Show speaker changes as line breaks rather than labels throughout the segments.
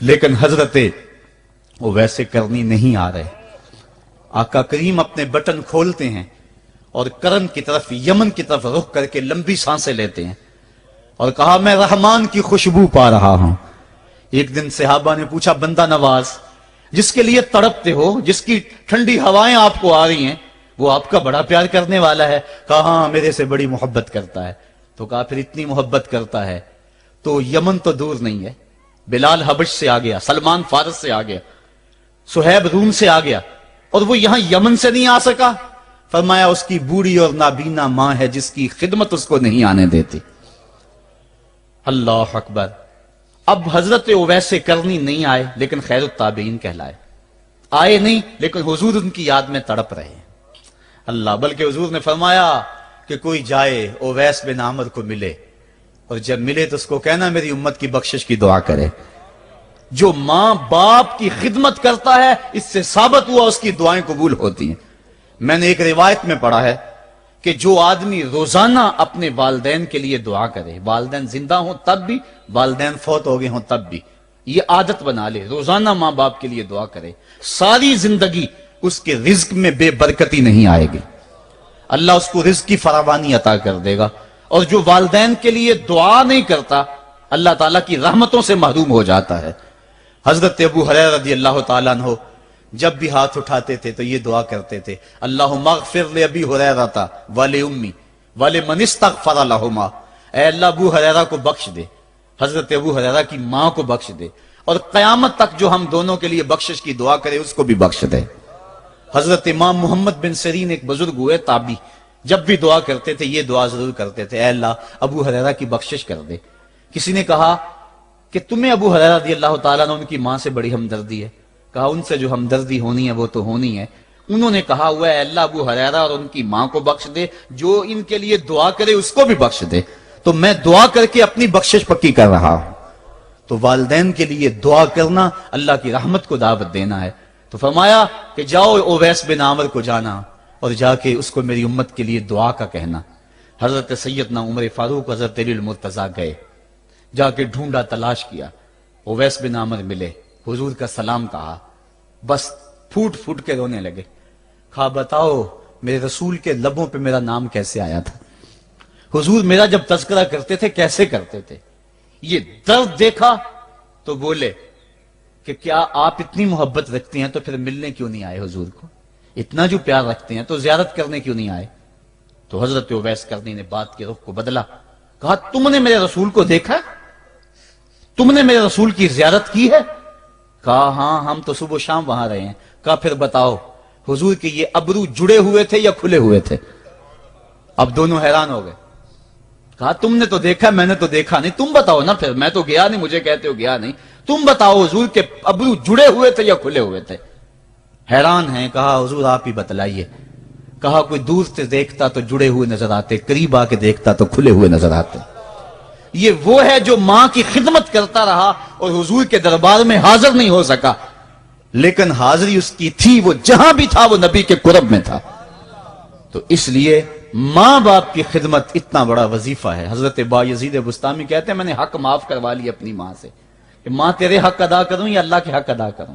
لیکن حضرت وہ ویسے کرنی نہیں آ رہے. آقا کریم اپنے بٹن کھولتے ہیں اور کرن کی طرف، یمن کی طرف رخ کر کے لمبی سانسیں لیتے ہیں اور کہا میں رحمان کی خوشبو پا رہا ہوں. ایک دن صحابہ نے پوچھا بندہ نواز جس کے لیے تڑپتے ہو، جس کی ٹھنڈی ہوائیں آپ کو آ رہی ہیں، وہ آپ کا بڑا پیار کرنے والا ہے. کہا ہاں میرے سے بڑی محبت کرتا ہے. تو کہا پھر اتنی محبت کرتا ہے تو یمن تو دور نہیں ہے، بلال حبش سے آ گیا، سلمان فارس سے آ گیا، سہیب روم سے آ گیا، اور وہ یہاں یمن سے نہیں آ سکا. فرمایا اس کی بوڑھی اور نابینا ماں ہے جس کی خدمت اس کو نہیں آنے دیتی. اللہ اکبر. اب حضرت اویس کرنی نہیں آئے لیکن خیر التابعین کہلائے. آئے نہیں لیکن حضور ان کی یاد میں تڑپ رہے ہیں. اللہ، بلکہ حضور نے فرمایا کہ کوئی جائے اویس بن عامر کو ملے، اور جب ملے تو اس کو کہنا میری امت کی بخشش کی دعا کرے. جو ماں باپ کی خدمت کرتا ہے اس سے ثابت ہوا اس کی دعائیں قبول ہوتی ہیں. میں نے ایک روایت میں پڑھا ہے کہ جو آدمی روزانہ اپنے والدین کے لیے دعا کرے، والدین زندہ ہوں تب بھی، والدین فوت ہو گئے ہوں تب بھی، یہ عادت بنا لے، روزانہ ماں باپ کے لیے دعا کرے، ساری زندگی اس کے رزق میں بے برکتی نہیں آئے گی، اللہ اس کو رزق کی فراوانی عطا کر دے گا. اور جو والدین کے لیے دعا نہیں کرتا اللہ تعالیٰ کی رحمتوں سے محروم ہو جاتا ہے. حضرت ابو ہریرہ رضی اللہ تعالیٰ عنہ جب بھی ہاتھ اٹھاتے تھے تو یہ دعا کرتے تھے اللہم اغفر لابی ہریرہ ولامی ولمن استغفر لہما. اے اللہ ابو ہریرہ کو بخش دے، حضرت ابو ہریرہ کی ماں کو بخش دے، اور قیامت تک جو ہم دونوں کے لیے بخشش کی دعا کرے اس کو بھی بخش دے. حضرت امام محمد بن سیرین ایک بزرگ ہوئے تابعی، جب بھی دعا کرتے تھے یہ دعا ضرور کرتے تھے اے اللہ ابو ہریرہ کی بخشش کر دے. کسی نے کہا کہ تمہیں ابو ہریرہ رضی اللہ تعالیٰ نے ان کی ماں سے بڑی ہمدردی ہے. کہا ان سے جو ہمدردی ہونی ہے وہ تو ہونی ہے. انہوں نے کہا ہوا ہے اللہ ابو ہریرہ اور ان کی ماں کو بخش دے، جو ان کے لیے دعا کرے اس کو بھی بخش دے. تو میں دعا کر کے اپنی بخشش پکی کر رہا ہوں. تو والدین کے لیے دعا کرنا اللہ کی رحمت کو دعوت دینا ہے. تو فرمایا کہ جاؤ اویس بن عامر کو جانا اور جا کے اس کو میری امت کے لیے دعا کا کہنا. حضرت سیدنا عمر فاروق حضرت علی المرتضیٰ گئے، جا کے ڈھونڈا، تلاش کیا، اویس بن عامر ملے، حضور کا سلام کہا، بس پھوٹ پھوٹ کے رونے لگے. کہا بتاؤ میرے رسول کے لبوں پہ میرا نام کیسے آیا تھا، حضور میرا جب تذکرہ کرتے تھے کیسے کرتے تھے. یہ درد دیکھا تو بولے کہ کیا آپ اتنی محبت رکھتے ہیں تو پھر ملنے کیوں نہیں آئے حضور کو، اتنا جو پیار رکھتے ہیں تو زیارت کرنے کیوں نہیں آئے. تو حضرت اویس کرنی نے بات کے رخ کو بدلا. کہا تم نے میرے رسول کو دیکھا، تم نے میرے رسول کی زیارت کی ہے. کہا ہاں ہم تو صبح و شام وہاں رہے ہیں. کہا پھر بتاؤ حضور کے یہ ابرو جڑے ہوئے تھے یا کھلے ہوئے تھے. اب دونوں حیران ہو گئے. کہا تم نے تو دیکھا میں نے تو دیکھا نہیں، تم بتاؤ نا، پھر میں تو گیا نہیں، مجھے کہتے ہو گیا نہیں، تم بتاؤ حضور کے ابرو جڑے ہوئے تھے یا کھلے ہوئے تھے. حیران ہیں. کہا حضور آپ ہی بتلائیے. کہا کوئی دور سے دیکھتا تو جڑے ہوئے نظر آتے، قریب آ کے دیکھتا تو کھلے ہوئے نظر آتے. یہ وہ ہے جو ماں کی خدمت کرتا رہا اور حضور کے دربار میں حاضر نہیں ہو سکا، لیکن حاضری اس کی تھی، وہ جہاں بھی تھا وہ نبی کے قرب میں تھا. تو اس لیے ماں باپ کی خدمت اتنا بڑا وظیفہ ہے. حضرت بایزید بستامی کہتے ہیں میں نے حق معاف کروا لی اپنی ماں سے کہ ماں تیرے حق ادا کروں یا اللہ کے حق ادا کروں،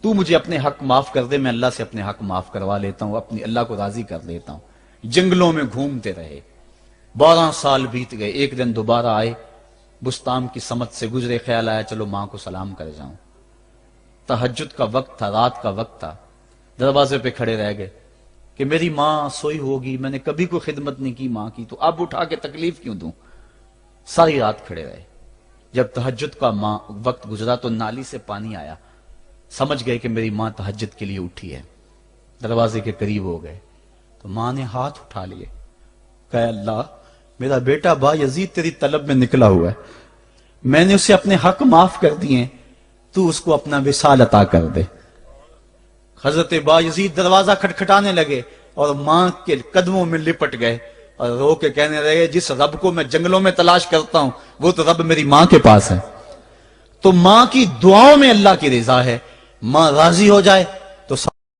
تو مجھے اپنے حق معاف کر دے، میں اللہ سے اپنے حق معاف کروا لیتا ہوں، اپنی اللہ کو راضی کر لیتا ہوں. جنگلوں میں گھومتے رہے، 12 سال بیت گئے. ایک دن دوبارہ آئے، بستان کی سمت سے گزرے، خیال آیا چلو ماں کو سلام کر جاؤں. تہجد کا وقت تھا، رات کا وقت تھا. دروازے پہ کھڑے رہ گئے کہ میری ماں سوئی ہوگی، میں نے کبھی کوئی خدمت نہیں کی ماں کی، تو اب اٹھا کے تکلیف کیوں دوں. ساری رات کھڑے رہے. جب تہجد کا وقت گزرا تو نالی سے پانی آیا، سمجھ گئے کہ میری ماں تہجد کے لیے اٹھی ہے. دروازے کے قریب ہو گئے تو ماں نے ہاتھ اٹھا لیے. کہ اللہ میرا بیٹا بایزید تیری طلب میں نکلا ہوا ہے، میں نے اسے اپنے حق معاف کر دیے، تو اس کو اپنا وصال عطا کر دے. حضرت بایزید دروازہ کھٹکھٹانے لگے اور ماں کے قدموں میں لپٹ گئے اور رو کے کہنے لگے جس رب کو میں جنگلوں میں تلاش کرتا ہوں وہ تو رب میری ماں کے پاس ہے. تو ماں کی دعاؤں میں اللہ کی رضا ہے. ماں راضی ہو جائے تو